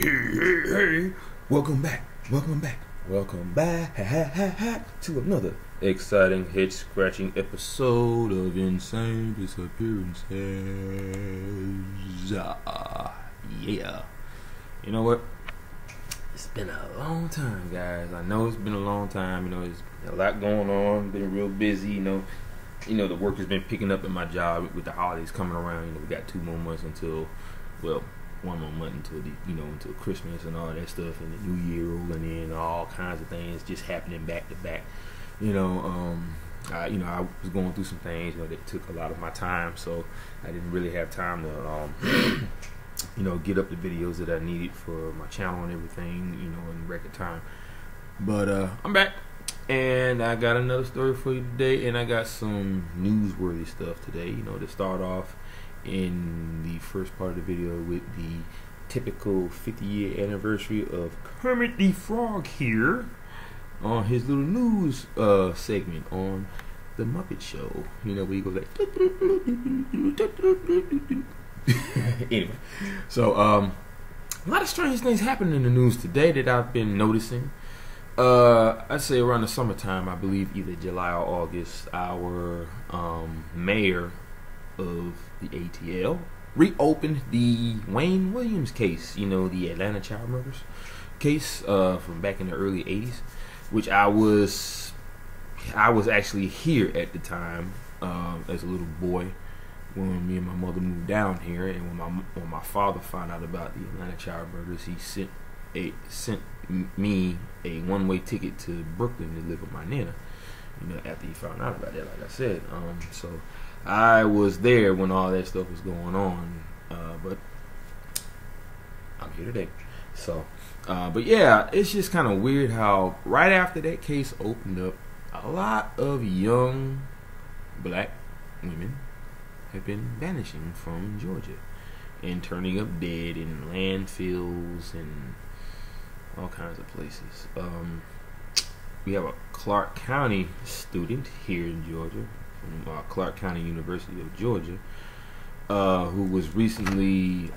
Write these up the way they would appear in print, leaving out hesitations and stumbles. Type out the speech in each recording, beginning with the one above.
Hey, welcome back to another exciting head-scratching episode of Insane Disappearances. Yeah. You know what? It's been a long time, guys. I know it's been a long time. You know, there's a lot going on. Been real busy. You know, the work has been picking up at my job with the holidays coming around. You know, we got 2 more months until, well, 1 more month until until Christmas and all that stuff, and the New Year rolling in, all kinds of things just happening back to back. I was going through some things, that took a lot of my time, so I didn't really have time to, get up the videos that I needed for my channel and everything, in record time. But I'm back, and I got another story for you today, and I got some newsworthy stuff today. To start off in the first part of the video with the typical 50-year anniversary of Kermit the Frog here on his little news segment on the Muppet Show. Where he goes like anyway, so a lot of strange things happening in the news today that I've been noticing. I'd say around the summertime, I believe either July or August, our mayor of the ATL reopened the Wayne Williams case, the Atlanta child murders case from back in the early 80s, which I was actually here at the time as a little boy when me and my mother moved down here, and when my father found out about the Atlanta child murders, he sent me a one-way ticket to Brooklyn to live with my nana. After he found out about that, like I said, so I was there when all that stuff was going on, but I'm here today. So, but yeah, it's just kind of weird how right after that case opened up, a lot of young black women have been vanishing from Georgia and turning up dead in landfills and all kinds of places. We have a Clark County student here in Georgia, from Clark County University of Georgia, who was recently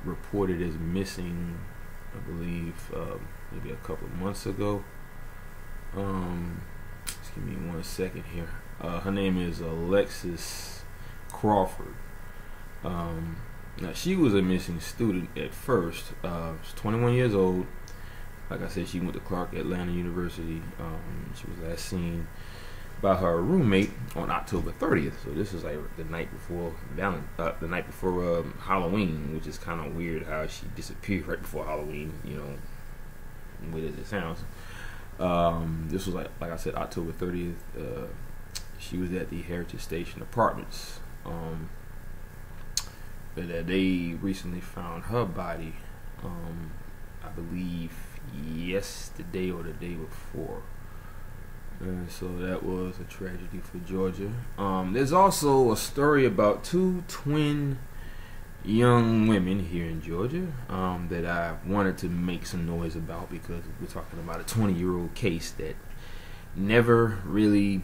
reported as missing, I believe, maybe a couple of months ago. Just give me 1 second here. Her name is Alexis Crawford. Now, she was a missing student at first. She's 21 years old. Like I said, she went to Clark Atlanta University. She was last seen by her roommate on October 30th. So this is like the night before Halloween, which is kind of weird how she disappeared right before Halloween. Weird as it sounds. This was like I said, October 30th. She was at the Heritage Station Apartments. But they recently found her body. I believe yesterday or the day before. So that was a tragedy for Georgia. There's also a story about 2 twin young women here in Georgia that I wanted to make some noise about, because we're talking about a 20-year-old case that never really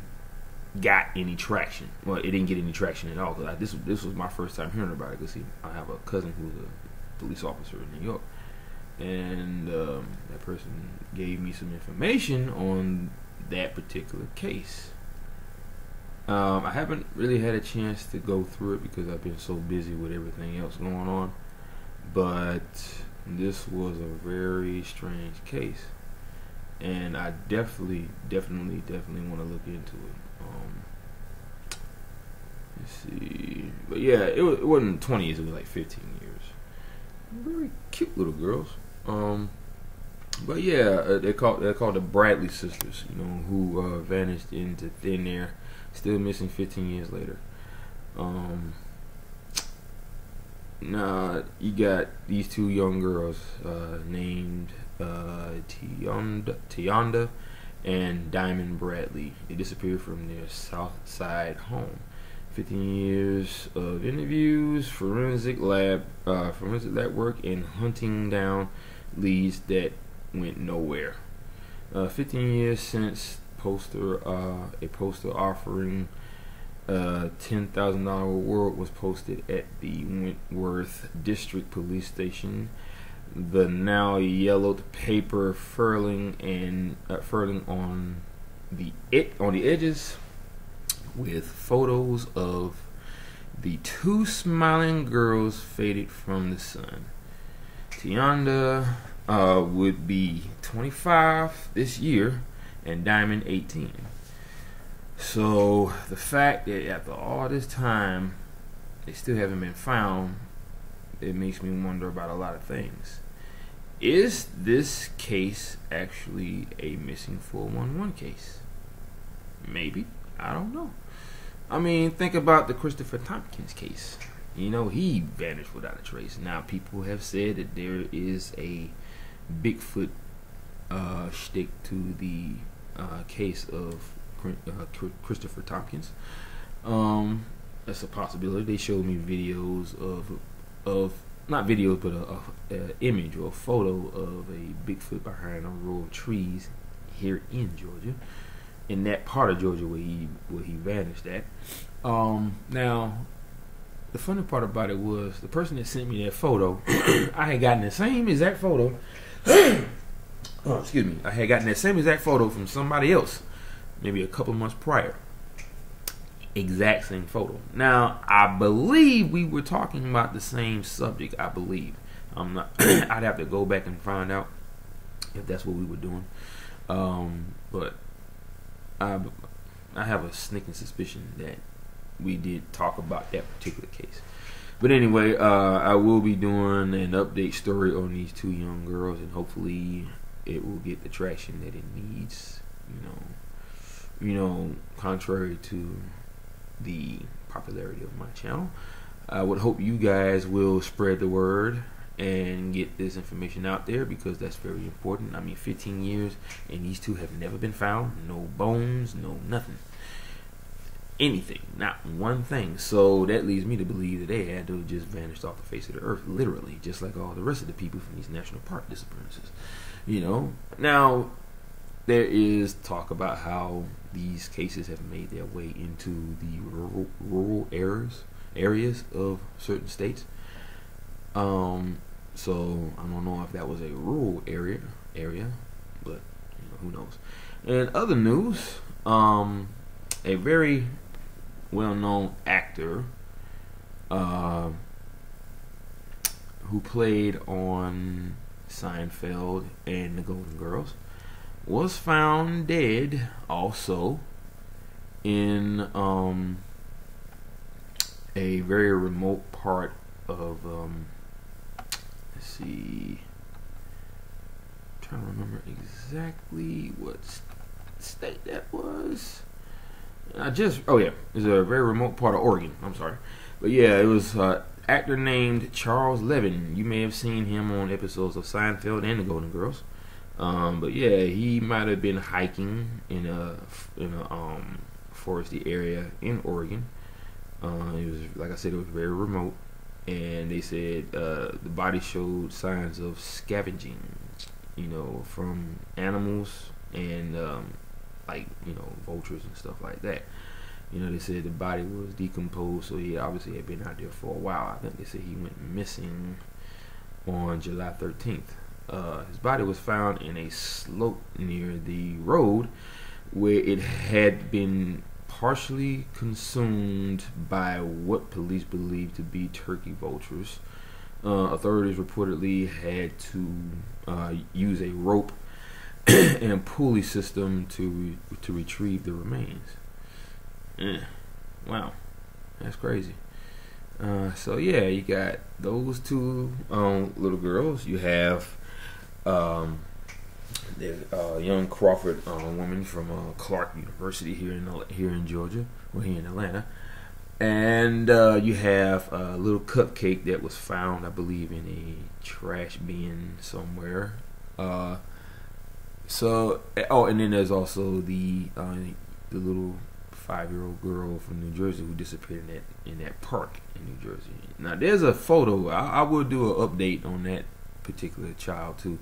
got any traction. Well, it didn't get any traction at all, because this was my first time hearing about it, because I have a cousin who's a police officer in New York, and that person gave me some information on that particular case. I haven't really had a chance to go through it because I've been so busy with everything else going on, but this was a very strange case, and I definitely want to look into it. Let's see, but yeah, it wasn't 20 years, it was like 15 years. Very cute little girls. But yeah, they're called the Bradley sisters, who vanished into thin air, still missing 15 years later. Now you got these 2 young girls named Tionda and Diamond Bradley. They disappeared from their South Side home. 15 years of interviews, forensic lab work, and hunting down leads that went nowhere. 15 years since a poster offering $10,000 reward was posted at the Wentworth District Police Station the now yellowed paper furling on the edges with photos of the two smiling girls faded from the sun. Tianda would be 25 this year, and Diamond 18. So the fact that after all this time they still haven't been found, it makes me wonder about a lot of things. Is this case actually a missing 411 case? Maybe. I don't know. I mean, think about the Christopher Tompkins case. You know, he vanished without a trace. Now, people have said that there is a Bigfoot shtick to the case of Christopher Tompkins. That's a possibility. They showed me videos of not videos, but a image or a photo of a Bigfoot behind a row of trees here in Georgia, in that part of Georgia where he vanished at. Now, the funny part about it was the person that sent me that photo, I had gotten the same exact photo. Excuse me. I had gotten that same exact photo from somebody else, maybe a couple months prior. Exact same photo. Now, I believe we were talking about the same subject. I believe. I'm not. I'd have to go back and find out if that's what we were doing. But I have a sneaking suspicion that we did talk about that particular case. But anyway, I will be doing an update story on these two young girls, and hopefully it will get the traction that it needs. You know, contrary to the popularity of my channel, I would hope you guys will spread the word and get this information out there, because that's very important. I mean, 15 years and these two have never been found. No bones, no nothing, anything, not one thing. So that leads me to believe that they had to have just vanished off the face of the earth, literally, just like all the rest of the people from these national park disappearances. You know, now there is talk about how these cases have made their way into the rural areas of certain states. So I don't know if that was a rural area, but who knows. And other news, a very well-known actor who played on Seinfeld and the Golden Girls was found dead also in a very remote part of let's see, I'm trying to remember exactly what state that was. It's a very remote part of Oregon. I'm sorry, but yeah, it was actor named Charles Levin. You may have seen him on episodes of Seinfeld and the Golden Girls. But yeah, he might have been hiking in a foresty area in Oregon. It was, like I said, it was very remote, and they said the body showed signs of scavenging, from animals and vultures and stuff like that. They said the body was decomposed, so he obviously had been out there for a while. I think they said he went missing on July 13th. His body was found in a slope near the road where it had been partially consumed by what police believe to be turkey vultures. Authorities reportedly had to use a rope and pulley system to retrieve the remains. Wow, that's crazy. So yeah, you got those two little girls. You have the young Crawford woman from Clark University here in Georgia, or here in Atlanta, and you have a little cupcake that was found, I believe, in a trash bin somewhere. And then there's also the little 5-year-old girl from New Jersey who disappeared in that park in New Jersey. Now there's a photo. I will do an update on that particular child too.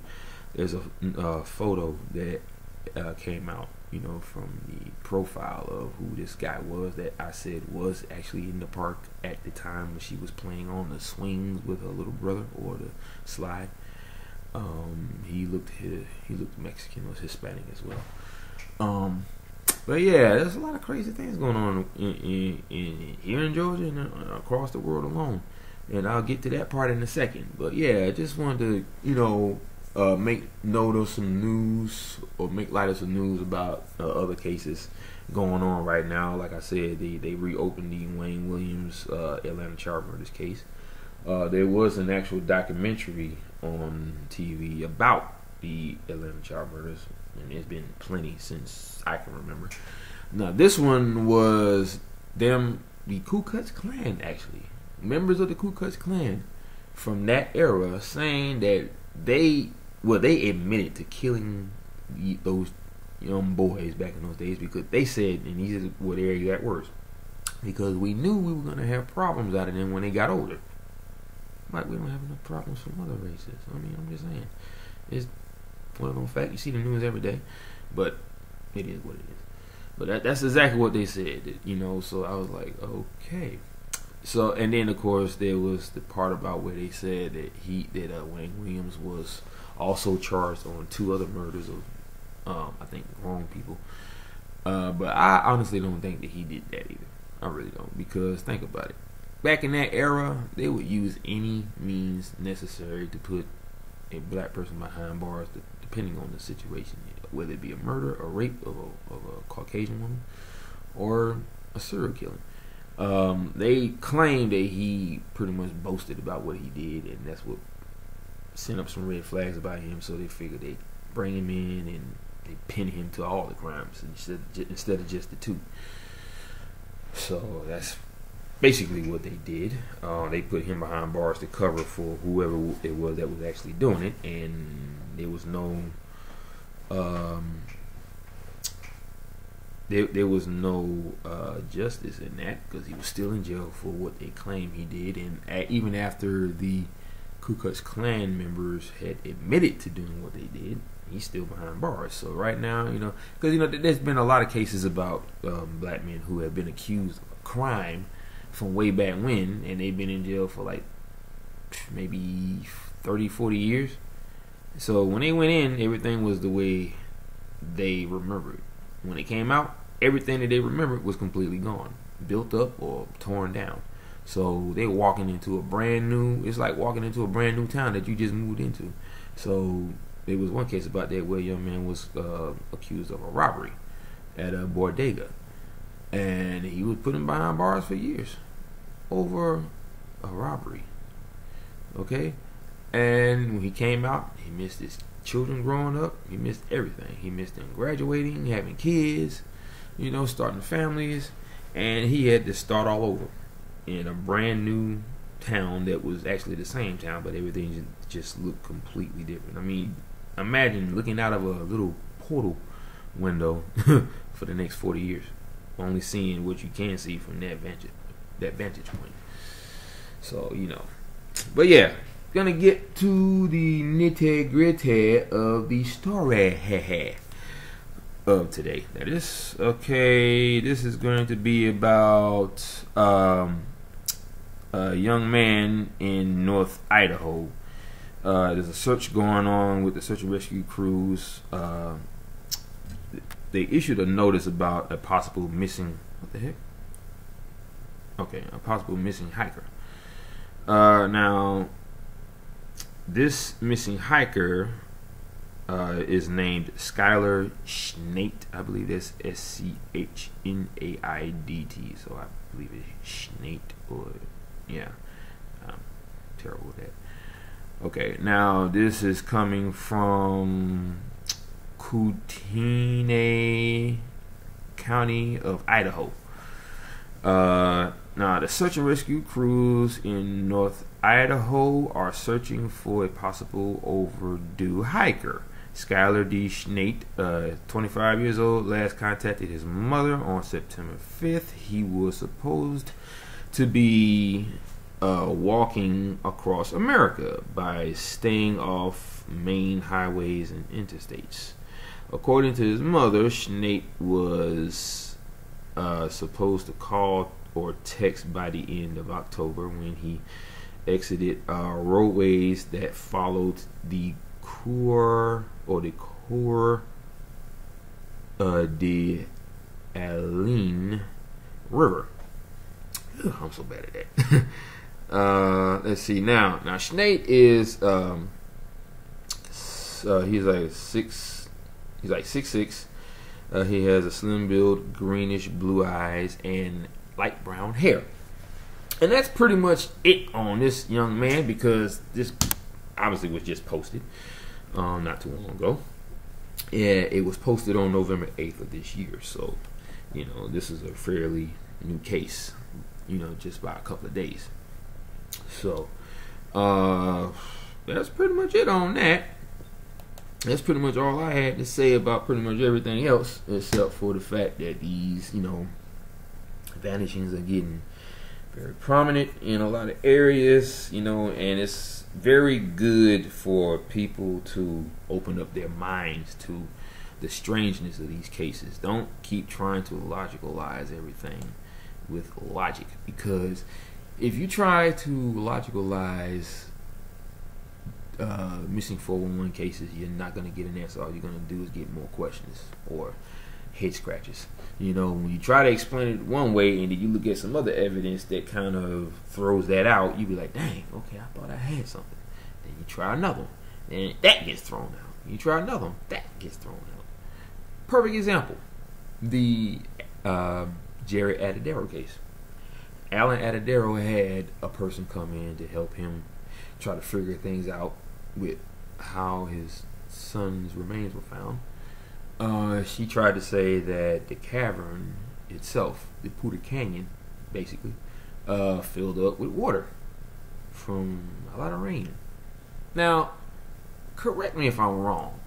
There's a photo that came out, from the profile of who this guy was that I said was actually in the park at the time when she was playing on the swings with her little brother, or the slide. He looked Mexican, was Hispanic as well. But yeah, there's a lot of crazy things going on in here in Georgia and across the world alone. And I'll get to that part in a second. But yeah, I just wanted to, make note of some news or make light of some news about other cases going on right now. Like I said, they reopened the Wayne Williams Atlanta child murders case. There was an actual documentary on TV about the Atlanta child murders, and there's been plenty since I can remember. Now, this one was the Ku Klux Klan, actually. Members of the Ku Klux Klan from that era saying that they admitted to killing those young boys back in those days because they said, and these were their exact words, because we knew we were going to have problems out of them when they got older. Like, we don't have enough problems from other races. I mean, I'm just saying. It's one of those facts. You see the news every day, but it is what it is. But that's exactly what they said, so I was like, okay. So, and then of course there was the part about where they said that Wayne Williams was also charged on 2 other murders of, I think, grown people. But I honestly don't think that he did that either. I really don't, because think about it. Back in that era, they would use any means necessary to put a black person behind bars, depending on the situation, whether it be a murder, a rape of a Caucasian woman, or a serial killing. They claim that he pretty much boasted about what he did, and that's what sent up some red flags about him. So they figured they'd bring him in and they pin him to all the crimes instead of just the 2. So that's basically what they did. They put him behind bars to cover for whoever it was that was actually doing it, and there was no there was no justice in that, because he was still in jail for what they claim he did, and even after the Ku Klux Klan members had admitted to doing what they did, he's still behind bars. So right now, because there's been a lot of cases about black men who have been accused of a crime from way back when, and they've been in jail for like maybe 30-40 years. So when they went in, everything was the way they remembered. When it came out, everything that they remembered was completely gone, built up or torn down. So they were walking into it's like walking into a brand new town that you just moved into. So there was one case about that where a young man was accused of a robbery at a bodega, and he was put in behind bars for years over a robbery. Okay? And when he came out, he missed his children growing up. He missed everything. He missed them graduating, having kids, starting families, and he had to start all over in a brand new town that was actually the same town, but everything just looked completely different. I mean, imagine looking out of a little portal window for the next 40 years, only seeing what you can see from that vantage point. So, but yeah, gonna get to the nitty gritty of the story of today. Now this is going to be about a young man in North Idaho. There's a search going on with the search and rescue crews. They issued a notice about a possible missing a possible missing hiker. Now this missing hiker is named Skyler Schnaidt. I believe that's Schnaidt. So I believe it's Schnaidt, or yeah, I'm terrible with that. Okay, now this is coming from Kootenai County of Idaho. Now the search and rescue crews in North Idaho are searching for a possible overdue hiker. Skyler D. Schnaidt, 25 years old, last contacted his mother on September 5th. He was supposed to be walking across America by staying off main highways and interstates. According to his mother, Schnaidt was supposed to call or text by the end of October when he exited roadways that followed the Coeur d'Alene River. Ugh, I'm so bad at that. Let's see now. Schnaidt is he's like 6'6". He has a slim build, greenish blue eyes, and light brown hair. And that's pretty much it on this young man, because this obviously was just posted not too long ago. Yeah, it was posted on November 8th of this year. So, this is a fairly new case, just by a couple of days. So, that's pretty much it on that. That's pretty much all I had to say about pretty much everything else, except for the fact that these, vanishings are getting very prominent in a lot of areas, and it's very good for people to open up their minds to the strangeness of these cases. Don't keep trying to logicalize everything with logic, because if you try to logicalize missing 411 cases, you're not going to get an answer. All you're going to do is get more questions or head scratches. When you try to explain it one way and then you look at some other evidence that kind of throws that out, you be like, dang, okay, I thought I had something. Then you try another one, and that gets thrown out. You try another one, that gets thrown out. Perfect example, the Jerry Adedero case. Alan Adedero had a person come in to help him try to figure things out with how his son's remains were found. She tried to say that the cavern itself, the Poudre Canyon, basically, filled up with water from a lot of rain. Now, correct me if I'm wrong,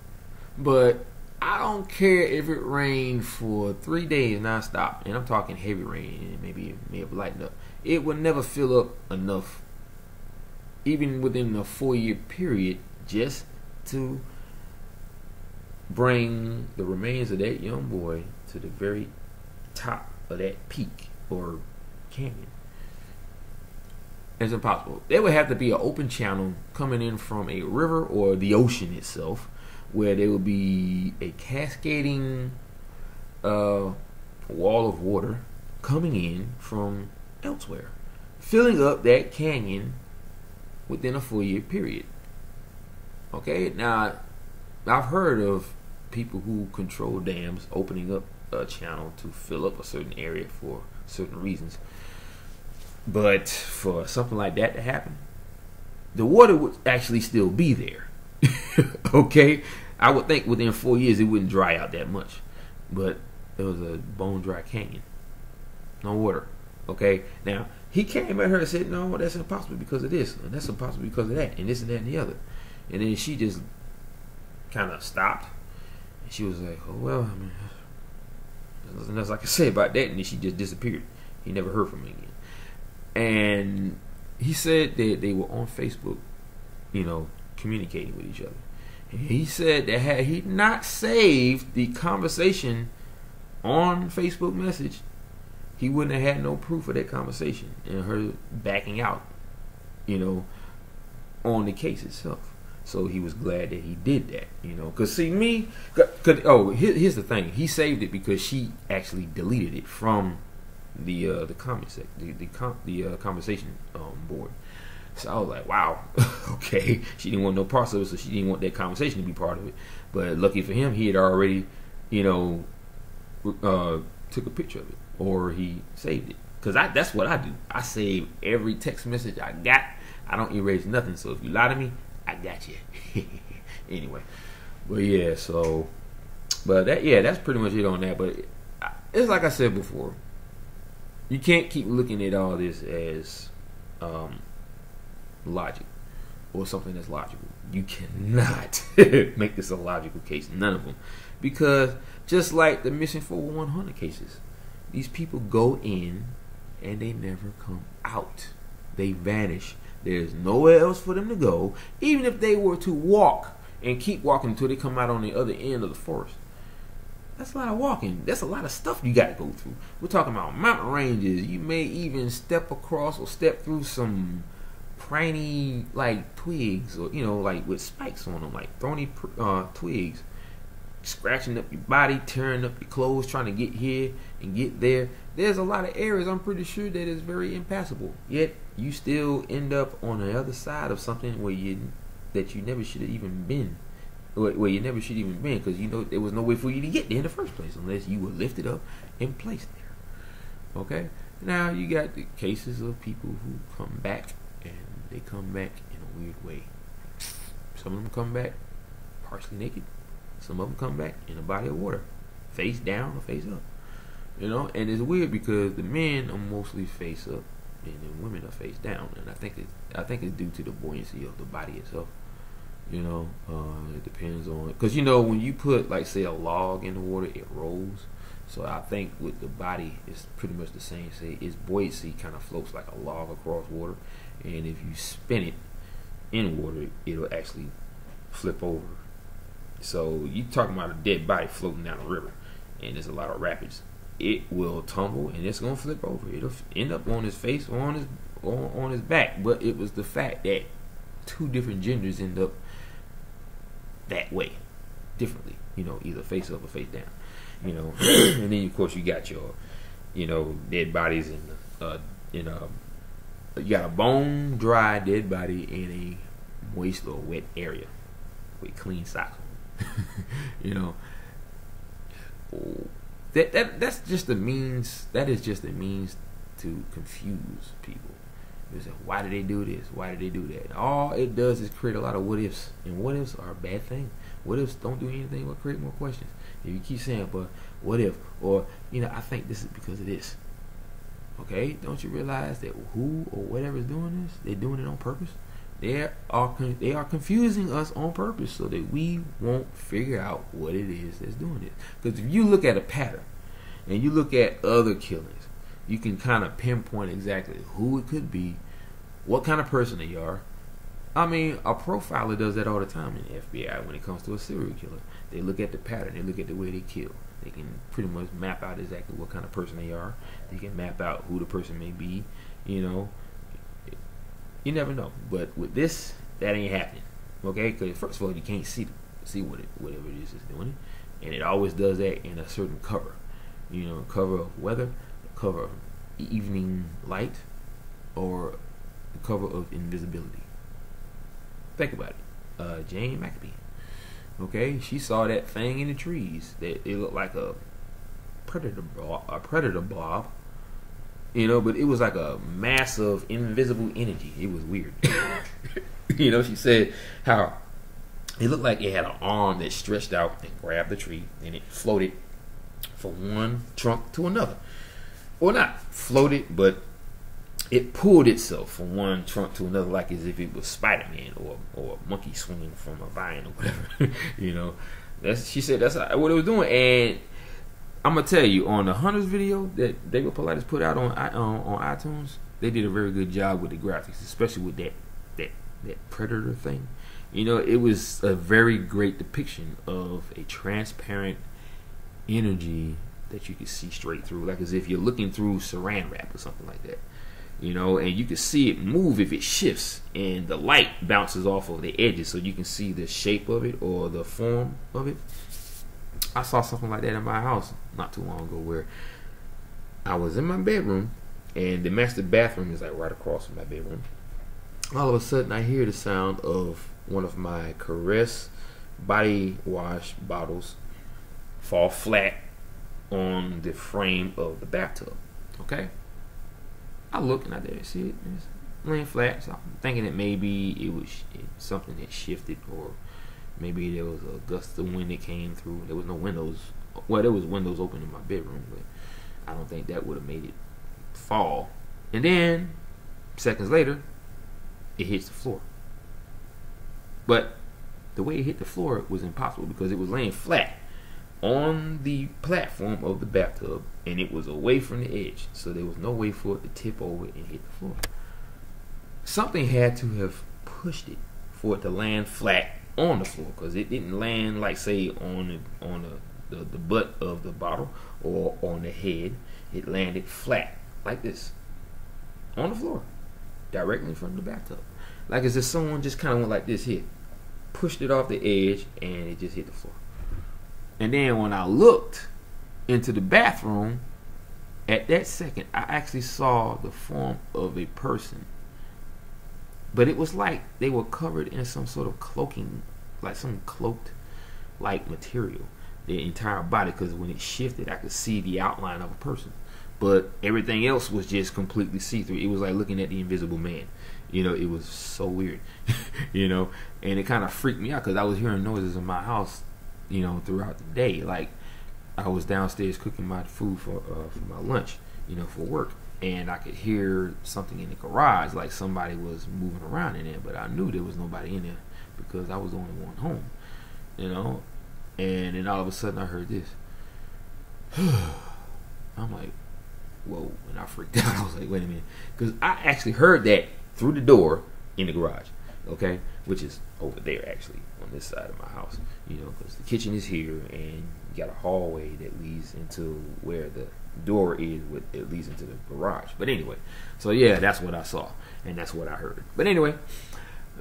but I don't care if it rained for 3 days nonstop, and I'm talking heavy rain, and maybe it may have lightened up. It would never fill up enough, even within a 4-year period, just to bring the remains of that young boy to the very top of that peak or canyon. It's impossible. There would have to be an open channel coming in from a river or the ocean itself, where there would be a cascading wall of water coming in from elsewhere, filling up that canyon within a 4-year period. Okay, now I've heard of people who control dams opening up a channel to fill up a certain area for certain reasons. But for something like that to happen, the water would actually still be there. Okay, I would think within 4 years it wouldn't dry out that much, but it was a bone dry canyon, no water. Okay, now he came at her and said, no, that's impossible because of this, and that's impossible because of that, and this and that and the other. And then she just kind of stopped, and she was like, oh well, I mean, there's nothing else I can say about that. And then she just disappeared. He never heard from her again. And he said that they were on Facebook, communicating with each other. And he said that had he not saved the conversation on Facebook message, he wouldn't have had no proof of that conversation and her backing out, on the case itself. So he was glad that he did that, because see me, here's the thing. He saved it because she actually deleted it from the comment section, the conversation board. So I was like, wow, okay. She didn't want no parts of it, so she didn't want that conversation to be part of it. But lucky for him, he had already, took a picture of it, or he saved it. Because that's what I do. I save every text message I got. I don't erase nothing. So if you lie to me, I got you. Anyway, but yeah, so, but that's pretty much it on that. But it's like I said before, you can't keep looking at all this as logic or something that's logical. You cannot make this a logical case. None of them, because just like the missing 411 cases, these people go in and they never come out. They vanish. There's nowhere else for them to go. Even if they were to walk and keep walking until they come out on the other end of the forest, that's a lot of walking. That's a lot of stuff you got to go through. We're talking about mountain ranges. You may even step across or step through some piney like twigs, or like with spikes on them, like thorny twigs, scratching up your body, tearing up your clothes, trying to get here and get there. There's a lot of areas I'm pretty sure that is very impassable. Yet you still end up on the other side of something where you never should have even been. Where you never should even been, because there was no way for you to get there in the first place unless you were lifted up and placed there. Okay? Now you got the cases of people who come back, and they come back in a weird way. Some of them come back partially naked. Some of them come back in a body of water, face down or face up. And it's weird because the men are mostly face up, and the women are face down. And I think it's due to the buoyancy of the body itself. It depends on, because when you put, like, say, a log in the water, it rolls. So I think with the body, it's pretty much the same. Say its buoyancy kind of floats like a log across water, and if you spin it in water, it'll actually flip over. So you talking about a dead body floating down a river, and there's a lot of rapids. It will tumble and it's gonna flip over. It'll end up on his face or on his back. But it was the fact that two different genders end up that way, differently. Either face up or face down. And then of course you got your, dead bodies you got a bone dry dead body in a moist or wet area with clean socks on. That's just the means. That is just a means to confuse people. You say, why did they do this? Why did they do that? All it does is create a lot of what ifs, and what ifs are a bad thing. What ifs don't do anything but create more questions. If you keep saying, but what if, or I think this is because of this. Okay, don't you realize that who or whatever is doing this, they're doing it on purpose? They are confusing us on purpose so that we won't figure out what it is that's doing it. Because if you look at a pattern and you look at other killings, you can kind of pinpoint exactly who it could be, what kind of person they are. I mean, a profiler does that all the time in the FBI when it comes to a serial killer. They look at the pattern, they look at the way they kill. They can pretty much map out exactly what kind of person they are. They can map out who the person may be. You never know. But with this, that ain't happening. Okay? Because first of all, you can't see whatever it is doing it. And it always does that in a certain cover. Cover of weather, cover of evening light, or the cover of invisibility. Think about it. Jane McAbee. Okay, she saw that thing in the trees. That it looked like a predator blob. But it was like a massive invisible energy. It was weird. She said how it looked like it had an arm that stretched out and grabbed the tree, and it floated from one trunk to another. Well, not floated, but it pulled itself from one trunk to another, like as if it was Spider-Man or a monkey swinging from a vine or whatever. She said that's what it was doing. And I'm gonna tell you, on the Hunters video that David Paulides put out on iTunes, they did a very good job with the graphics, especially with that predator thing. It was a very great depiction of a transparent energy that you could see straight through, like as if you're looking through saran wrap or something like that. And you can see it move if it shifts, and the light bounces off of the edges, so you can see the shape of it or the form of it. I saw something like that in my house not too long ago, where I was in my bedroom, and the master bathroom is like right across from my bedroom. All of a sudden, I hear the sound of one of my Caress body wash bottles fall flat on the frame of the bathtub. Okay? I look and I didn't see it. It's laying flat, so I'm thinking that maybe it was something that shifted, or maybe there was a gust of wind that came through. There was no windows. Well, there was windows open in my bedroom, but I don't think that would have made it fall. And then, seconds later, it hits the floor. But the way it hit the floor was impossible because it was laying flat on the platform of the bathtub, and it was away from the edge, so there was no way for it to tip over and hit the floor. Something had to have pushed it for it to land flat on the floor, because it didn't land like, say, on the butt of the bottle or on the head. It landed flat like this on the floor, directly from the bathtub. like as if someone just kind of went like this here, pushed it off the edge, and it just hit the floor. And then when I looked into the bathroom, at that second, I actually saw the form of a person. But it was like they were covered in some sort of cloaking, like some cloaked like material, their entire body, because when it shifted I could see the outline of a person, but everything else was just completely see-through. It was like looking at the Invisible Man. You know, it was so weird. You know, and it kind of freaked me out because I was hearing noises in my house, you know, throughout the day. Like I was downstairs cooking my food for my lunch, you know, for work, and I could hear something in the garage, like somebody was moving around in there, but I knew there was nobody in there because I was the only one home, you know. And then all of a sudden I heard this. I'm like, whoa, and I freaked out. I was like, wait a minute, because I actually heard that through the door in the garage, okay, which is over there actually on this side of my house, you know, because the kitchen is here and you got a hallway that leads into where the door is, with it leads into the garage. But anyway, so yeah, that's what I saw and that's what I heard. But anyway,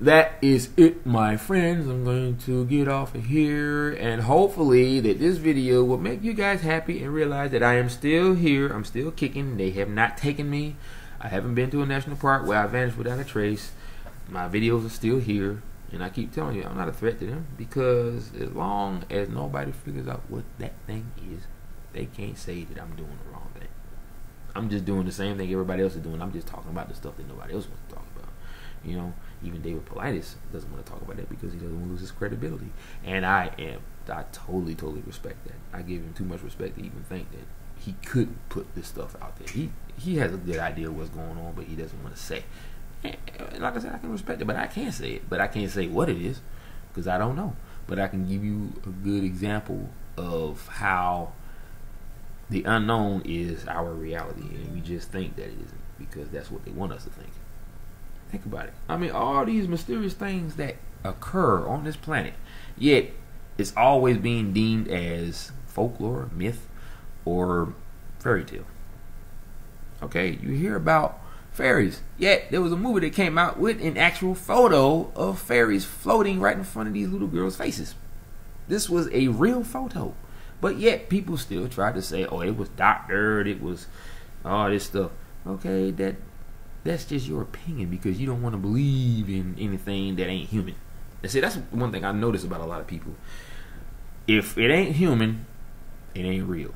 that is it, my friends. I'm going to get off of here, and hopefully that this video will make you guys happy and realize that I am still here. I'm still kicking. They have not taken me. I haven't been to a national park where I vanished without a trace. My videos are still here, and I keep telling you, I'm not a threat to them, because as long as nobody figures out what that thing is, they can't say that I'm doing the wrong thing. I'm just doing the same thing everybody else is doing. I'm just talking about the stuff that nobody else wants to talk about. You know, even David Paulides doesn't want to talk about that because he doesn't want to lose his credibility. And I totally respect that. I give him too much respect to even think that he could put this stuff out there. He has a good idea of what's going on, but he doesn't want to say. And like I said, I can respect it, but I can't say it. But I can't say what it is because I don't know. But I can give you a good example of how the unknown is our reality, and we just think that it isn't because that's what they want us to think. Think about it. I mean, all these mysterious things that occur on this planet, yet it's always being deemed as folklore, myth, or fairy tale. Okay, you hear about fairies, yet there was a movie that came out with an actual photo of fairies floating right in front of these little girls' faces. This was a real photo, but yet people still try to say, oh, it was doctored, it was all this stuff. Okay, that's just your opinion because you don't want to believe in anything that ain't human. And see, that's one thing I notice about a lot of people. If it ain't human, it ain't real.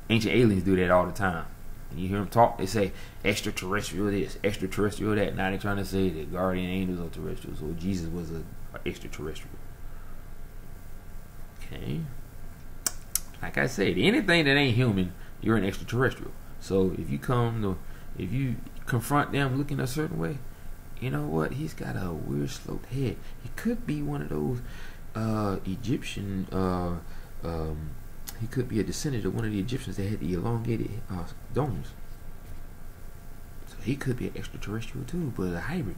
Ancient aliens do that all the time. And you hear them talk, they say extraterrestrial this, extraterrestrial that. Now they're trying to say that guardian angels are terrestrials, or Jesus was an extraterrestrial. Okay. Like I said, anything that ain't human, you're an extraterrestrial. So if you confront them looking a certain way, you know what? He's got a weird sloped head. He could be one of those Egyptian. He could be a descendant of one of the Egyptians that had the elongated domes. So he could be an extraterrestrial too, but a hybrid.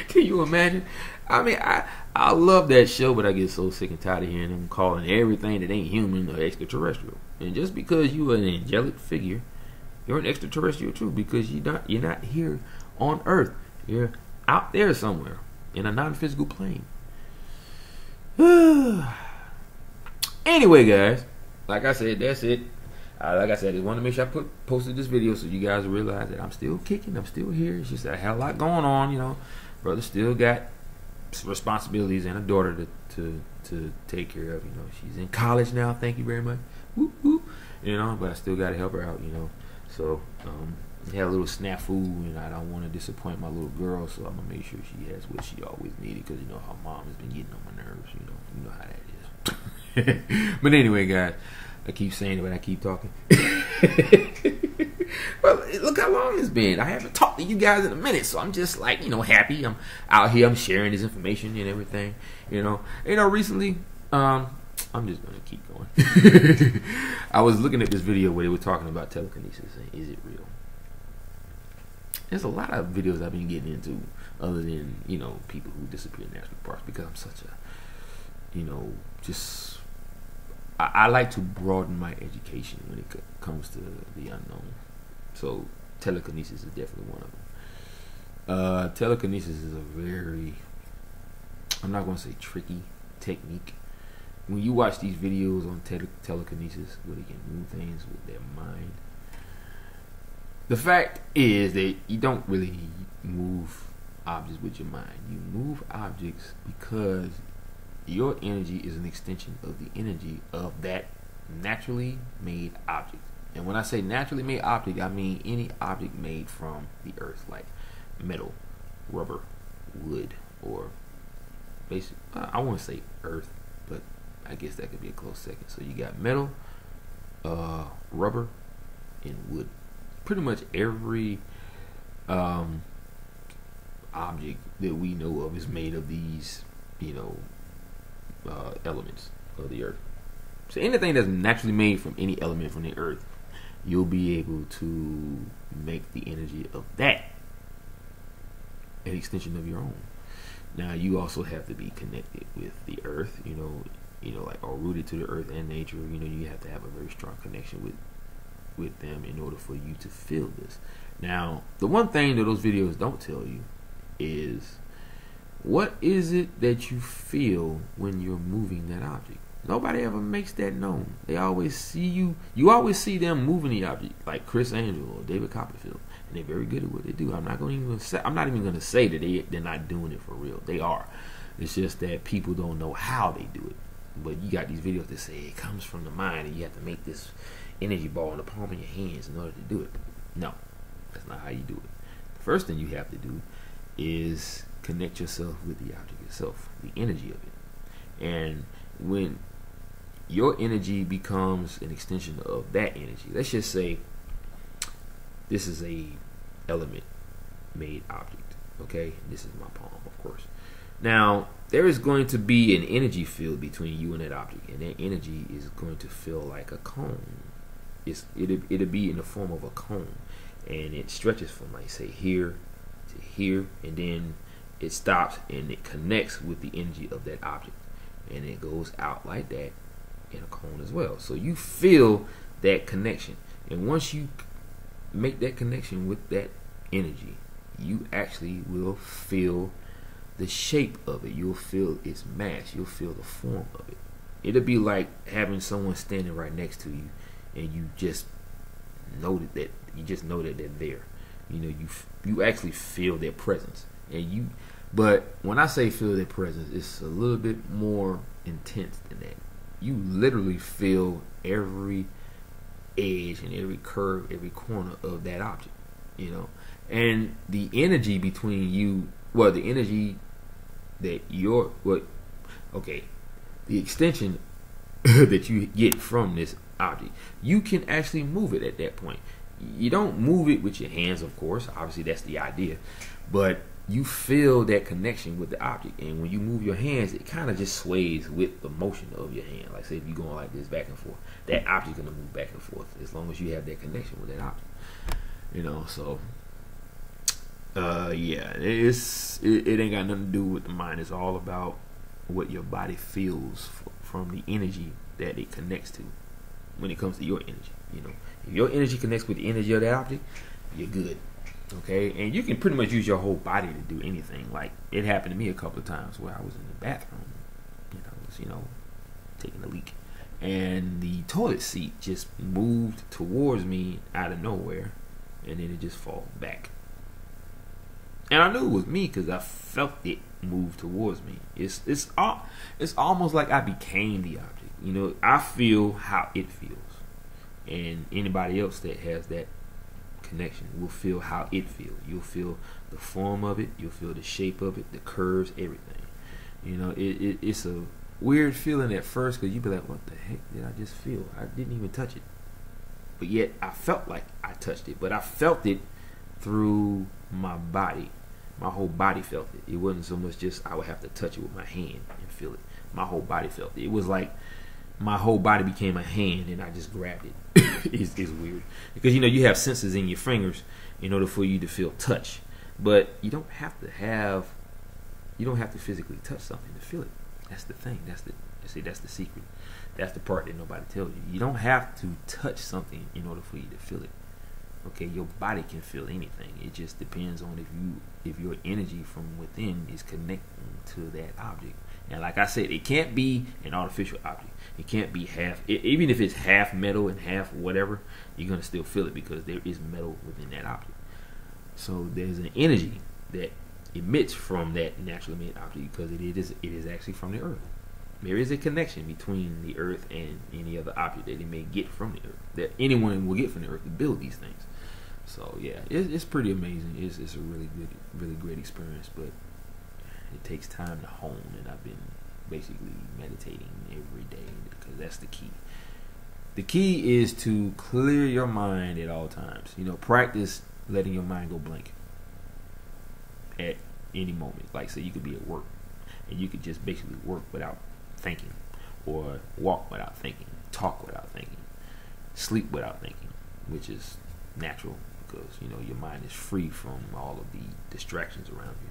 Can you imagine? I mean, I love that show, but I get so sick and tired of hearing them calling everything that ain't human or extraterrestrial. And just because you are an angelic figure, you're an extraterrestrial too, because you're not here on Earth. You're out there somewhere in a non-physical plane. Anyway, guys, like I said, that's it. Like I said, I just wanted to make sure I posted this video so you guys realize that I'm still kicking. I'm still here. It's just I had a lot going on, you know. Brother still got responsibilities and a daughter to take care of. You know, she's in college now. Thank you very much. Whoop, whoop. You know, but I still got to help her out. You know, so had a little snafu, and I don't want to disappoint my little girl, so I'm gonna make sure she has what she always needed, because you know her mom has been getting on my nerves. You know how that is. But anyway, guys, I keep saying it, but I keep talking. Well, look how long it's been. I haven't talked to you guys in a minute, so I'm just like, you know, happy. I'm out here. I'm sharing this information and everything. You know, recently, I'm just gonna keep going. I was looking at this video where they were talking about telekinesis and is it real? There's a lot of videos I've been getting into, other than, you know, people who disappear in national parks, because I'm such a, you know, just I like to broaden my education when it comes to the unknown. So telekinesis is definitely one of them. Telekinesis is a very, I'm not going to say tricky technique. When you watch these videos on telekinesis, where they can move things with their mind, the fact is that you don't really move objects with your mind. You move objects because your energy is an extension of the energy of that naturally made object. And when I say naturally made object, I mean any object made from the earth, like metal, rubber, wood, or basic. I want to say earth, but I guess that could be a close second. So you got metal, rubber, and wood. Pretty much every object that we know of is made of these, elements of the earth. So anything that's naturally made from any element from the earth, you'll be able to make the energy of that an extension of your own. Now you also have to be connected with the earth, like, or rooted to the earth and nature. You have to have a very strong connection with them in order for you to feel this. Now, the one thing that those videos don't tell you is, what is it that you feel when you're moving that object? Nobody ever makes that known. They always see you always see them moving the object, like Chris Angel or David Copperfield, and they're very good at what they do. I'm not even going to say that they're not doing it for real. They are. It's just that people don't know how they do it. But you got these videos that say it comes from the mind, and you have to make this energy ball in the palm of your hands in order to do it. No, that's not how you do it. The first thing you have to do is connect yourself with the object itself, the energy of it. And when your energy becomes an extension of that energy, let's just say this is a element made object, okay? This is my palm, of course. Now, there is going to be an energy field between you and that object, and that energy is going to feel like a cone. It'll be in the form of a cone, and it stretches from, like, say, here to here, and then it stops and it connects with the energy of that object, and it goes out like that in a cone as well. So you feel that connection, and once you make that connection with that energy, you actually will feel the shape of it. You'll feel its mass. You'll feel the form of it. It'll be like having someone standing right next to you, and you just know that they're there. You actually feel their presence, but when I say feel their presence, it's a little bit more intense than that. You literally feel every edge and every curve, every corner of that object, and the energy between you, the energy that the extension that you get from this object, you can actually move it at that point. You don't move it with your hands, of course. Obviously, that's the idea, but you feel that connection with the object, and when you move your hands, it kind of just sways with the motion of your hand. Like, say if you're going like this back and forth, that object's gonna move back and forth as long as you have that connection with that object. So yeah, it ain't got nothing to do with the mind. It's all about what your body feels from the energy that it connects to. When it comes to your energy, if your energy connects with the energy of that object, you're good. Okay, and you can pretty much use your whole body to do anything. Like, it happened to me a couple of times where I was in the bathroom, taking a leak, and the toilet seat just moved towards me out of nowhere, and then it just fall back. And I knew it was me because I felt it move towards me. It's almost like I became the object. I feel how it feels, and anybody else that has that connection will feel how it feels. You'll feel the form of it. You'll feel the shape of it, the curves, everything. It's a weird feeling at first because you be like, what the heck did I just feel? I didn't even touch it, but yet I felt like I touched it. But I felt it through my body. My whole body felt it. It wasn't so much just I would have to touch it with my hand and feel it. My whole body felt it. It was like my whole body became a hand and I just grabbed it. It's weird because you have senses in your fingers in order for you to feel touch, but you don't have to physically touch something to feel it. That's the thing. That's the secret. That's the part that nobody tells you. You don't have to touch something in order for you to feel it. Okay, your body can feel anything. It just depends on if your energy from within is connecting to that object. And like I said, it can't be an artificial object. It can't be even if it's half metal and half whatever, you're gonna still feel it because there is metal within that object. So there's an energy that emits from that naturally made object because it is actually from the earth. There is a connection between the earth and any other object that it may get from the earth, that anyone will get from the earth to build these things. So yeah, it's pretty amazing. It's a really great experience, but it takes time to hone, and I've been basically meditating every day because that's the key. The key is to clear your mind at all times. Practice letting your mind go blank at any moment. Like, say you could be at work and you could just basically work without thinking, or walk without thinking, talk without thinking, sleep without thinking, which is natural because your mind is free from all of the distractions around you.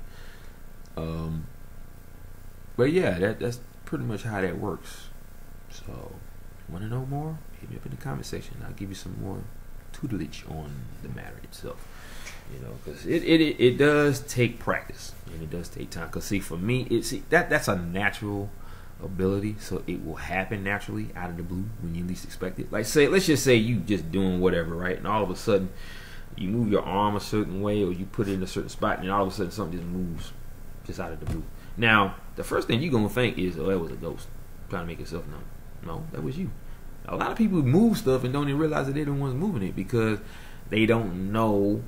But yeah, that's pretty much how that works. So, want to know more? Hit me up in the comment section. I'll give you some more tutelage on the matter itself. Because it does take practice and it does take time. Because see, for me, that's a natural ability, so it will happen naturally out of the blue when you least expect it. Like, let's just say you just doing whatever, right? And all of a sudden, you move your arm a certain way, or you put it in a certain spot, and all of a sudden something just moves just out of the blue. Now, the first thing you're gonna think is, oh, that was a ghost trying to make itself known. No, that was you. A lot of people move stuff and don't even realize that they're the ones moving it because they don't know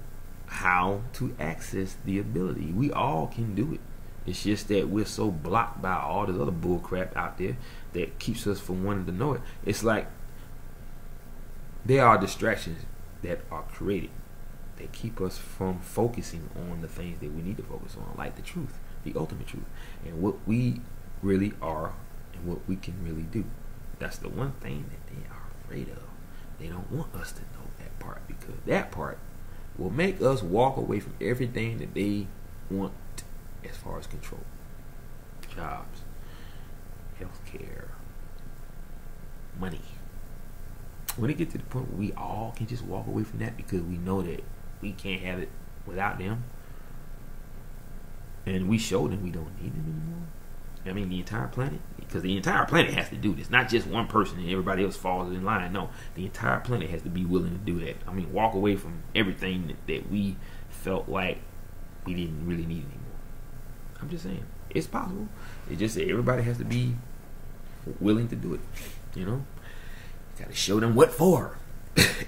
how to access the ability. We all can do it. It's just that we're so blocked by all this other bull crap out there that keeps us from wanting to know it. It's like there are distractions that are created that keep us from focusing on the things that we need to focus on, like the truth, the ultimate truth, and what we really are and what we can really do. That's the one thing that they are afraid of. They don't want us to know that part because that part will make us walk away from everything that they want as far as control. Jobs, healthcare, money. When it gets to the point where we all can just walk away from that because we know that we can't have it without them, and we show them we don't need them anymore. I mean, the entire planet, because the entire planet has to do this, not just one person and everybody else falls in line. No, the entire planet has to be willing to do that. I mean, walk away from everything that we felt like we didn't really need anymore. I'm just saying, it's possible. It's just that everybody has to be willing to do it. Got to show them what for.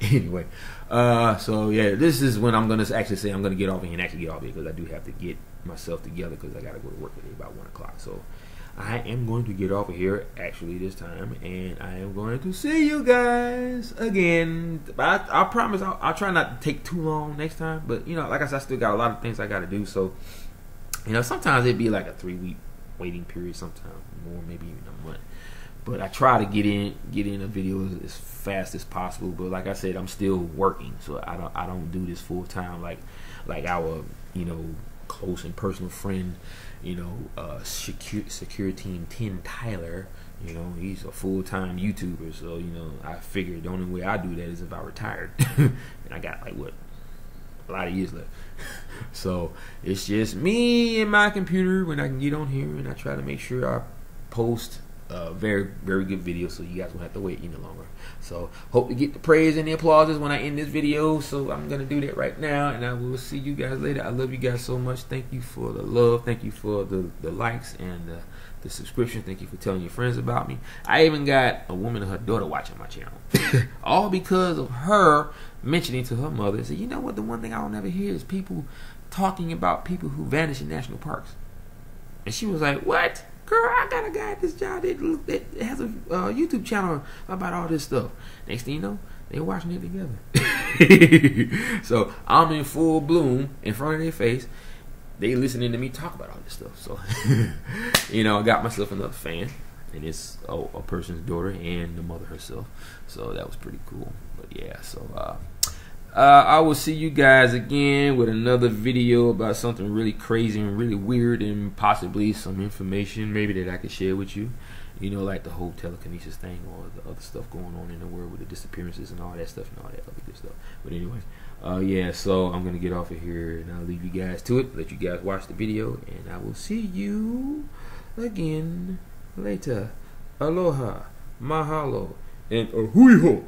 Anyway, so yeah, this is when I'm gonna actually say I'm gonna get off here and actually get off here because I do have to get myself together because I gotta go to work today about 1 o'clock. So I am going to get off of here actually this time, and I am going to see you guys again. I promise I'll try not to take too long next time. But like I said, I still got a lot of things I gotta do. So sometimes it'd be like a 3-week waiting period, sometimes more, maybe even a month. But I try to get in a video as fast as possible. But like I said, I'm still working, so I don't do this full time like our close and personal friend, Secure Team 10 Tyler. He's a full-time YouTuber, so I figured the only way I do that is if I retired, and I got like a lot of years left. So it's just me and my computer when I can get on here, and I try to make sure I post very good video so you guys won't have to wait any longer. So hope to get the praise and the applauses when I end this video, so I'm gonna do that right now, and I will see you guys later. I love you guys so much. Thank you for the love, thank you for the likes and the subscription. Thank you for telling your friends about me. I even got a woman and her daughter watching my channel all because of her mentioning to her mother, say, you know what, the one thing I'll never hear is people talking about people who vanish in national parks. And she was like, what? Girl, I got a guy at this job that has a YouTube channel about all this stuff. Next thing you know, they're watching it together. So I'm in full bloom in front of their face. They listening to me talk about all this stuff. So, I got myself another fan. And it's a person's daughter and the mother herself. So that was pretty cool. But yeah, so I will see you guys again with another video about something really crazy and really weird, and possibly some information maybe that I could share with you. Like the whole telekinesis thing or the other stuff going on in the world with the disappearances and all that stuff and all that other good stuff. But anyways, Yeah, so I'm gonna get off of here and I'll leave you guys to it. Let you guys watch the video, and I will see you again later. Aloha, mahalo, and ahui ho.